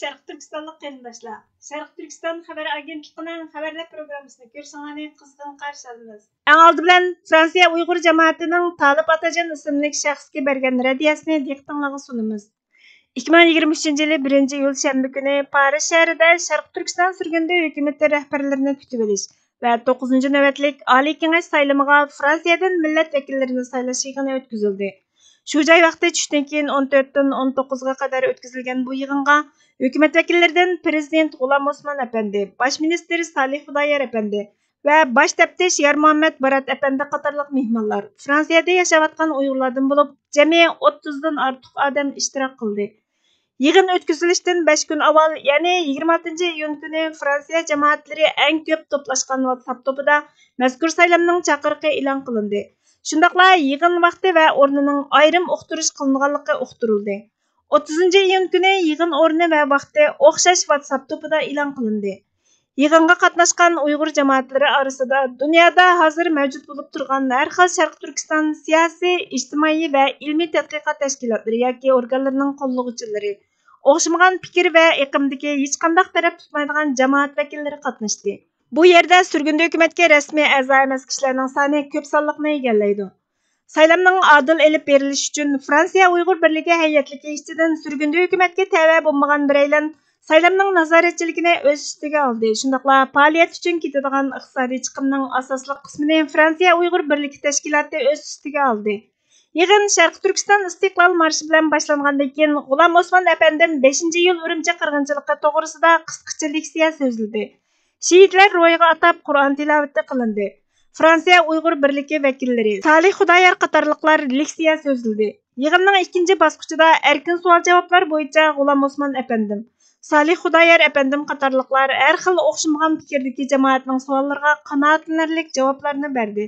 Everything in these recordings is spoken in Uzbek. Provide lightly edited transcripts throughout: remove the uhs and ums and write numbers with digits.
Şərq Türkistanlıq qərindaşlar. Şərq Türkistan xəbər agentliğinin xəbərlər proqramısını görüşünüzü qızğın qarşı alırıq. Ən aldı bilan Fransiya Uyğur cəmiyyətinin Talib Atacan ismli şəxsə bergan rədiyasını diqqətinizə sunumuz. 2023 yılı 1 iyul şənbə günü Paris şəhərində Şərq Türkistan sürgündə hökuməti rəhbərlərini kütüb olish və 9-cu növbətlik Ali Kengaş saylımığa Fransiyadan millət vəkillərini saylash yığını ötküzüldü. Şu joy vaqti tushdan keyin 14dan 19ga qadar o'tkazilgan bu yig'inga hukumat vakillaridan prezident G'ulom Osmon apandi, bosh ministr Salih Xudoyor apandi va bosh taftish Yarmuhammad Barat apandi qatorliq mehmonlar Fransiyada yashayotgan Uyg'urlardan bo'lib, jami 30 dan ortiq odam ishtirok qildi. Yig'in o'tkazilishidan 5 kun avval, ya'ni 26-iyun kuni Fransiya jamoatlari eng ko'p to'plashgan WhatsApp to'pida mazkur saylamning chaqiriqi e'lon qilindi. Shundaqla yig'in vaqti va o'rnining ayrim uqtirish qilinganligi uqtirildi. 30-iyun kuni yig'in o'rni va vaqti o'xshash WhatsApp to'pida e'lon qilindi. Yig'inga qatnashgan Uyg'ur jamoatlari orasida dunyoda hozir mavjud bo'lib turgan har xil Sharq Turkiston siyosiy, ijtimoiy va ilmiy tadqiqot tashkilotlari yoki organlarining qo'llovchilari, o'xshamagan fikr va iqimdagi hech qanday taraf tutmaydigan jamoat vakillari qatnashdi. Bu yerda sürgünde hükümetke resmi a'zo emas kishilarning soni ko'p sonliqni egallaydi. Saylamning adil elib berilishi uchun Fransiya Uyg'ur birligi hayotligi ishchidan sürgünde hükümetke tava bo'lmagan bireylar saylamning nazoratchiligini o'z ustiga oldi. Shundaqla faoliyat uchun ketadigan iqtisodiy chiqimning asosli qismini Fransiya Uyg'ur birligi tashkiloti o'z ustiga oldi. Yig'in Sharq Turkiston istiqlol marshi bilan boshlangandan keyin G'ulom Osmon apandim 5-iyul Urumchi qirg'inchiligi to'g'risida qisqacha leksiya so'zladi. Şehitler ro'yiga atab Qur'on tilovati qilindi. Fransiya Uyg'ur birligi vakillari Salih Xudoyor qatorliqlar leksiya so'zladi. Yig'inning ikkinchi bosqichida erkin savol-javoblar bo'yicha G'ulom Osmon apandim, Salih Xudoyor apandim qatorliqlar har xil o'xshamagan fikrdagi jamoatning savollariga qanoatlanarli javoblarni berdi.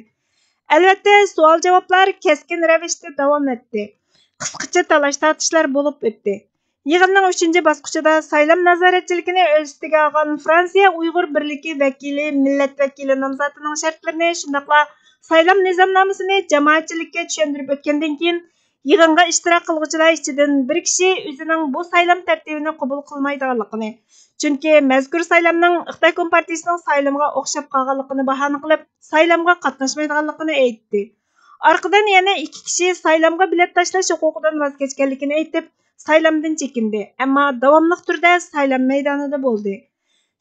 Albatta, savol-javoblar keskin ravishda davom etdi. Qisqacha talash-tortishlar bo'lib o'tdi. Yig'inning 3-chi bosqichida saylam nazoratchiligini o'z ustiga olgan Fransiya Uyg'ur birligi vakili millat vakili nomzodining shartlarini shundaqla saylam nizomnomasini jamoatchilikka tushuntirib o'tgandan keyin yig'inga ishtirok qiluvchilar ichidan bir kishi o'zining bu saylam tartibini qabul qilmaydiganligini, chunki mazkur saylamning Xitoy Kompartiyasining saylamga o'xshab qolganligini bahona qilib, saylamga qatnashmaydiganligini aytdi. Orqadan yana 2 kishi saylamga bilet tashlash huquqidan voz kechganligini aytib, saylamdan chekindi, ammo davomli turda saylam maydonida bo'ldi.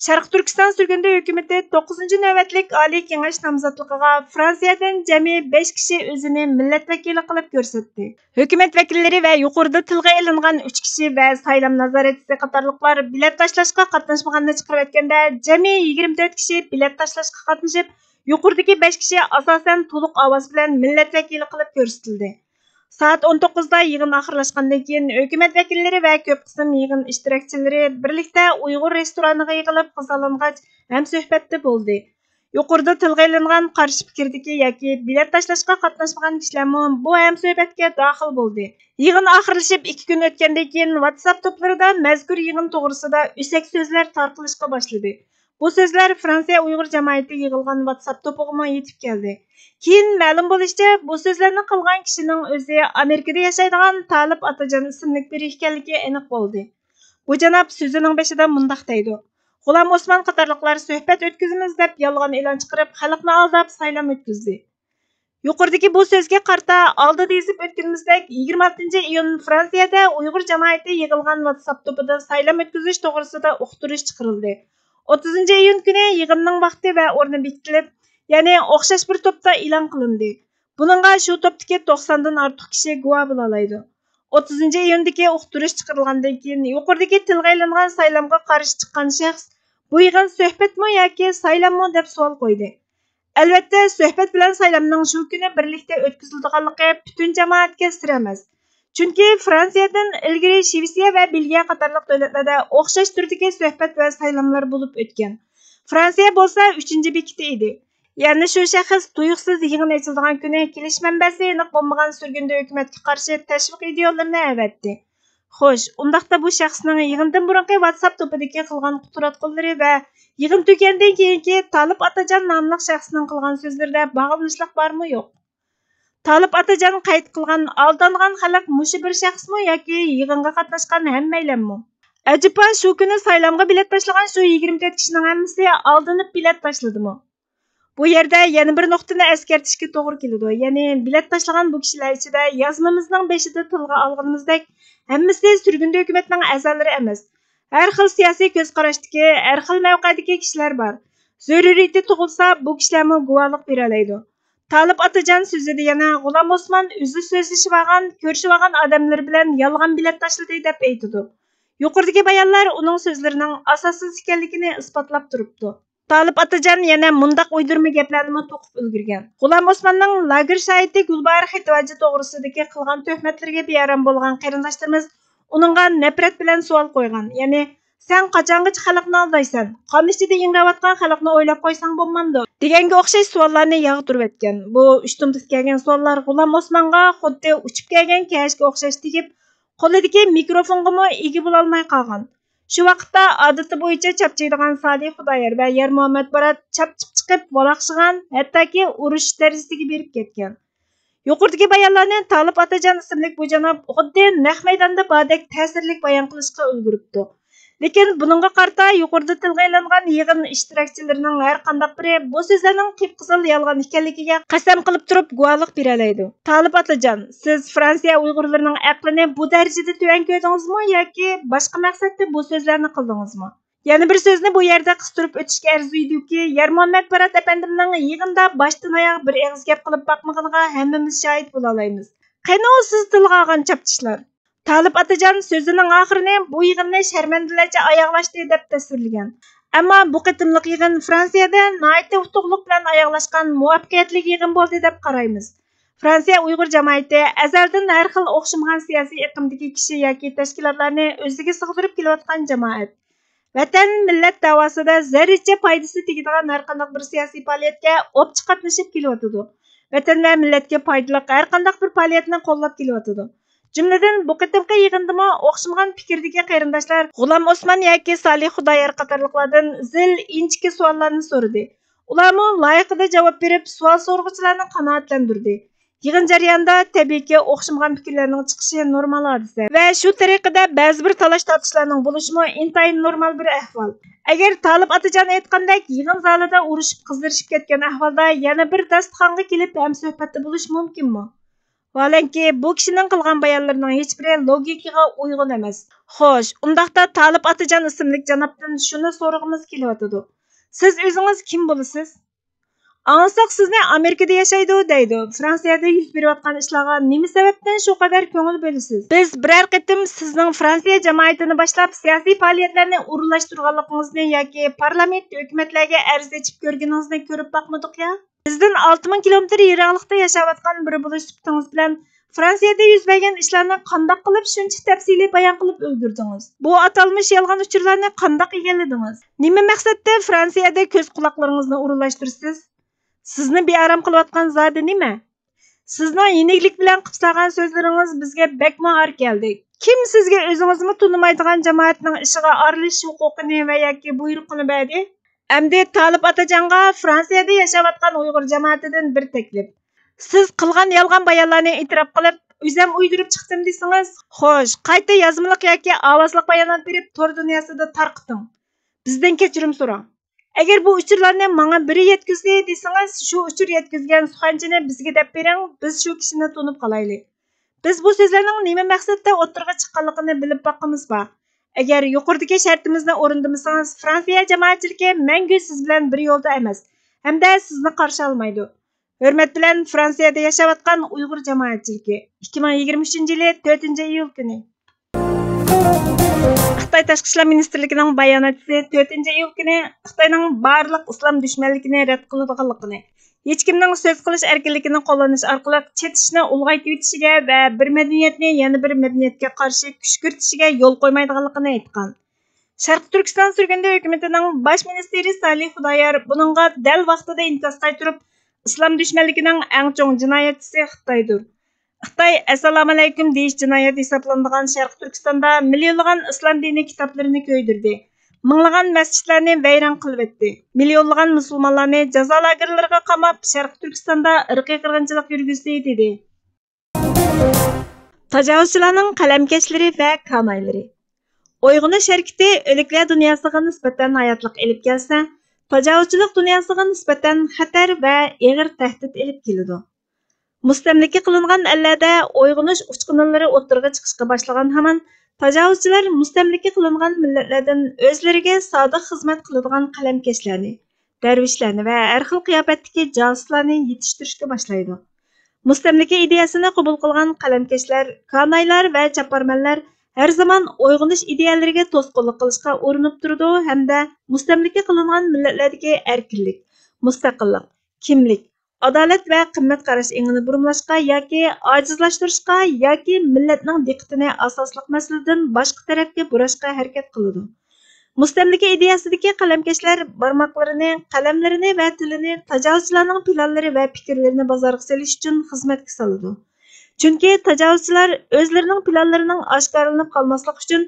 Sharq Turkiston sürgünde hükümeti 9-cu növbətlik Ali Kengaş namzatlıqıga Fransiyadan jami 5 kishi o'zini millat vakili qilib ko'rsatdi. Hukumat vakillari va yuqorida tilga ilingan 3 kishi va saylam nazoratchisi qatorliqlar bilet tashlashga qatnashmaganini chiqarib aytganda jami 24 kishi bilet tashlashga qatnashib, yuqoridagi 5 kishi asosan to'liq ovoz bilan millat vakili qilib ko'rsatildi. Saat 19'da yig'in oxirlashgandan keyin hukumat vakillari va ko'p qism yig'in ishtirokchilari birlikda Uyg'ur restoraniga yig'ilib qizalangach ham suhbatda bo'ldi. Yuqorida tilga ilingan qarshi fikrdagi yoki bilet tashlashga qatnashmagan kishilar bu ham suhbatga daxil bo'ldi. Yig'in oxirlashib 2 kun o'tgandan keyin WhatsApp to'plarida mazkur yig'in to'g'risida o'sak so'zlar tarqalishga boshladi. Bu so'zlar Fransiya Uyg'ur jamoati yig'ilgan WhatsApp to'piga yetib keldi. Keyin ma'lum bo'lishicha, bu so'zlarni qilgan kishining o'zi Amerikada yashaydigan Talib Atajan ismli biri ekanligi aniq bo'ldi. Bu janob so'zining beshida mundaq deydi: G'ulom Osmon qatorliqlar suhbat o'tkazamiz deb yolg'on e'lon chiqarib, xalqni aldab saylam o'tkazdi. Yuqoridagi bu so'zga qarta oldida yozib o'tganimizdek 26-iyun Fransiyada Uyg'ur jamoati yig'ilgan WhatsApp to'pida saylam o'tkazish to'g'risida uqtirish chiqarildi. 30-iyun kuni yig'inning vaqti va o'rni bekitilib, ya'ni o'xshash bir to'pda e'lon qilindi. Buningga shu to'pdagi 90 dan ortiq kishi guvoh bo'la oladi. 30-iyundagi uqtirish chiqarilgandan keyin yuqoridagi tilga ilingan saylamga qarshi chiqqan shaxs bu yig'in suhbatmi yoki saylammi deb savol qo'ydi. Albatta, suhbat bilan saylamning shu kuni birlikda o'tkazilganligi butun jamoatga sir emas. Chunki Fransiyadan ilgari Shvetsiya va Belgiya qatorliq davlatlarda o'xshash turdagi suhbat va saylamlar bo'lib o'tgan. Fransiya bo'lsa 3-bekiti edi. Ya'ni shu shaxs tuyuqsiz yig'in ochilgan kuni kelish manbasi aniq bo'lmagan sürgünde hukumatga qarshi tashviq videolarini avatdi. Xo'sh, undaqda bu shaxsning yig'indan burungi WhatsApp to'pidagi qilgan quturatqonlari va yig'in tugandan keyingi Talib Atajan nomli shaxsning qilgan so'zlarida bog'lanishlik bormi yo'q? Talib Atajan qayd qilgan aldangan xalq mushi bir shaxsmi yoki yig'inga qatnashgan hammaylarmi? Acaba şu kuni saylamga bilet tashlagan shu 24 kishining hammasi oldinib bilet tashladimi? Bu yerda yana bir nuqtani eskartishga to'g'ri keladi. Ya'ni bilet tashlagan bu kishilar ichida yozmamizning beshida tilga olganimizdek, hammasi surgunda hukumatning a'zolari emas. Har xil siyosiy ko'z qarashdagi, har xil mavqedagi kishilar bor. Zaruriyati tug'ilsa, bu kishilarmi guvohlik bera oladi. Talib Atajon so'zida yana G'ulom Osmon o'zi so'zlashib olgan, ko'rishib olgan odamlar bilan yolg'on bilet tashladi deb aytadi. Yuqoridagi bayonlar uning so'zlarining asossiz ekanligini isbotlab turibdi. Talib Atajon yana mundaq uydurma gaplarni to'qib ulgurgan. G'ulom Osmonning lager shoidi Gulbar Xitoychi to'g'risidagi qilgan tuhmatlarga beyaram bo'lgan qarindoshlarimiz uningga nafrat bilan savol qo'ygan. Ya'ni sen qachongacha xalqni aldaysan? Qamishida ingrayotgan xalqni o'ylab qo'ysang bo'lmamdi? Deganga o'xshash savollarni yog'dirib o'tgan. Bu ishtimdis kelgan savollar G'ulom Osmonga xuddi uchib kelgan kashga o'xshash tegib, qo'lidagi mikrofonga ega bo'la olmay qolgan. Shu vaqtda odati bo'yicha chapchaydigan Salih Xudoyor va Yer Muhammad Barat chapchib chiqib volaqshigan, hattoki urush darajasiga berib ketgan. Yuqoridagi bayonlarni Talib Atajon ismli bu janob xuddi naq maydonda bordek ta'sirli bayon qilishga ulguribdi. Lekin buningga qarata yuqorida tilga ilingan yig'in ishtirokchilarining har qanday biri bu so'zlarning qip-qizil yolg'on ekanligiga qasam qilib turib guvohlik bera oladi. Talib Atajon, siz Fransiya Uyg'urlarining aqlini bu darajada tuvan ko'rdingizmi yoki boshqa maqsadda bu so'zlarni qildingizmi? Yana bir so'zni bu yerda qistirib o'tishga arzuydi-ki, Yer Muhammad Barat apandimning yig'inda boshdan oyoq bir og'iz gap qilib boqmaganiga hammamiz shohid bo'la olamiz. Qani siz tilga olgan chaptishlar? Talib Atajon so'zining oxirini bu yig'inni sharmandalarcha oyoqlashdi deb tasvirlagan. Ammo bu qitimliq yig'in Fransiyada nihoyatda utuqlik bilan oyoqlashgan muvaffaqiyatli yig'in bo'ldi deb qaraymiz. Fransiya Uyg'ur jamoati azaldan har xil o'xshamagan siyosiy iqlimdagi kishi yoki tashkilotlarni o'ziga sig'dirib kelayotgan jamoat. Vatan millat davosida zarracha foydasi tegadigan har qanday bir siyosiy faoliyatga o'pchi qatnashib kelyotdi. Vatan va millatga foydali har qanday bir faoliyatni qo'llab kelyotdi. Jumladan bu qitimqi yig'indimi o'xshamagan fikrdagi qarindoshlar G'ulom Osmon yoki Salih Xudoyor qatorliqlardan zil inchki savollarni so'radi. Ularmi loyiqada javob berib, savol so'rg'uvchilarni qanoatlantirdi. Yig'in jarayonida tabiiyki o'xshamagan fikrlarning chiqishi normal hodisa va shu tariqada ba'zi bir talash-tortishlarning bo'lishimi intayin normal bir ahvol. Agar Talib Atajon aytgandek yig'in zalida urushib qizdirishib ketgan ahvolda yana bir dasturxonga kelib ham suhbatda bo'lish mumkinmi? Valanki bu kishining qilgan bayonlarining hech biri logikaga uyg'un emas. Xo'sh, undaqda Talib Atajon ismli janobdan shuni so'rag'imiz kelyotdi. Siz o'zingiz kim bo'lasiz? Ansoq sizni Amerikada yashaydi deydi. Fransiyada yuz berayotgan ishlarga nima sababdan shu qadar ko'ngil bo'lasiz? Biz biror qitim sizning Fransiya jamoatini boshlab siyosiy faoliyatlarni o'rinlashtirganligingizni yoki parlament hukumatlarga arz etib ko'rganingizni ko'rib boqmadik-ya? Bizdan 6000 kilometr yiroqlikda yashayotgan biri bo'lish sifatingiz bilan Fransiyada yuz bergan ishlarni qanday qilib shuncha tafsiliy bayon qilib o'ldirdingiz? Bu atalmish yolg'on uchurlarni qanday egalladingiz? Nima maqsadda Fransiyada ko'z quloqlaringizni o'rinlashtirsiz? Sizni bearam qilayotgan zodi nima? Sizning yeniglik bilan qilgan so'zlaringiz bizga bakmo ar keldi. Kim sizga o'zingizni tunimaydigan jamoatning ishiga aralashish huquqini va yoki buyruqini berdi? Endi Talib Atajonga Fransiyada yashayotgan Uyg'ur jamoatidan bir taklif. Siz qilgan yolg'on bayonlarni e'tirof qilib, o'zim uydurib chiqdim desangiz, xo'sh, qayta yozmaliq yoki ovozli bayonot berib tor dunyosida tarqiting. Bizdan kechirim so'rang. Agar bu uchurlarni menga biri yetkazdi desangiz, shu uchur yetkazgan suxanchini bizga deb bering, biz shu kishini tunib qolaylik. Biz bu so'zlarning nima maqsadda o'tirg'a chiqqanligini bilib boqamiz bor. Agar yuqoridagi shartimizni o'rindamasangiz, Fransiya jamoatchiligi mangu siz bilan bir yo'lda emas, hamda sizni qarshi olmaydi. Hurmat bilan Fransiyada yashayotgan Uyg'ur jamoatchiligi. 2023-yili 4-iyul kuni. Xitoy Tashqi ishlar ministrligining bayonotchisi 4-iyul kuni Xitoyning barliq islom dushmanligini rad qiladiganligini, hech kimning so'z qilish erkinligini qo'llanish orqali chetishni ulg'aytirishiga va bir madaniyatni yana bir madaniyatga qarshi kuch kiritishiga yo'l qo'ymaydiganligini aytgan. Sharq Turkiston surgunda hukumatining bosh ministri Salih Xudoyor buningga dal vaqtida inkas qaytirib, islom dushmanligining eng chong jinoyatchisi Xitoydir. Xitoy assalomu alaykum deyish jinoyat hisoblanadigan Sharq Turkistonda millionlagan islom dini kitoblarini ko'ydirdi. Minglagan masjidlarni vayron qilib etdi. Millionlagan musulmonlarni jazo lagerlariga qamab, Sharq Turkistonda irqiy qirg'inchilik yurgizdi dedi. Tajovuzchilarning qalamkashlari va kanoylari. Uyg'unish harakati o'liklar dunyosiga nisbatan hayotlik elib kelsa, tajovuzchilik dunyosiga nisbatan xatar va og'ir tahdid elib keladi. Mustamlika qilingan ellarda uyg'unish uchqunlari o'ttirg'a chiqishga boshlagan hamon tajovuzchilar mustamlika qilingan millatlardan o'zlariga sodiq xizmat qiladigan qalamkashlarni, darvishlarni va har xil qiyofatdagi josuslarni yetishtirishga boshlaydi. Mustamlika ideyasini qabul qilgan qalamkashlar, kanaylar va chaparmanlar har zaman uyg'unish ideyalariga to'sqinlik qilishga urinib turdi hamda mustamlika qilingan millatlardagi erkinlik, mustaqillik, kimlik, adolat va qimmat qarash engini burumlashga yoki ojizlashtirishga yoki millatning diqqatini asosliq masaladan boshqa tarafga burashga harakat qiladi. Mustamlika ideyasidagi qalamkashlar barmoqlarini, qalamlarini va tilini tajovuzchilarning planlari va fikrlarini bozorga solish uchun xizmatga soladi. Chunki tajovuzchilar o'zlarining planlarining oshkorlanib qolmasligi uchun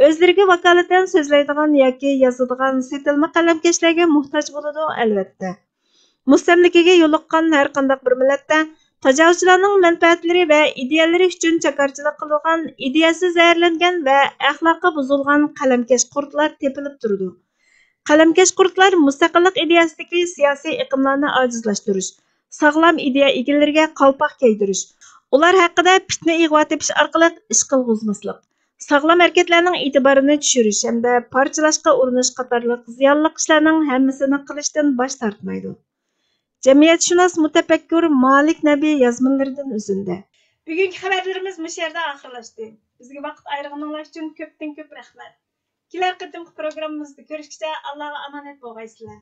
o'zlariga vakolatan so'zlaydigan yoki yozadigan setilma qalamkashlarga muhtoj bo'ladi albatta. Mustamlikaga yo'liqqan har qanday bir millatda tajovuzchilarning manfaatlari va ideyalari uchun chakarchilik qilgan, ideyasi zaharlangan va axloqi buzilgan qalamkash qurtlar tepilib turdi. Qalamkash qurtlar mustaqillik ideyasidagi siyosiy iqimlarni ojizlashtirish, sog'lom ideya egalariga qalpoq kiydirish, ular haqida fitna ig'vo tepish orqali ish qilg'izmaslik, sog'lom harakatlarning e'tiborini tushirish hamda parchalashga urinish qatorliq ziyonli ishlarning hammasini qilishdan bosh tortmaydi. Cemiyatshunos mutafakkur Malik Nabiy yazmalaridan o'zindi. Bugungi xabarlarimiz bu yerda oxirlashdi. Bizga vaqt ayirganingiz uchun ko'p rahmat. Kelar qatimki programmamizda ko'rishguncha Allohga omonat bo'lgaysizlar.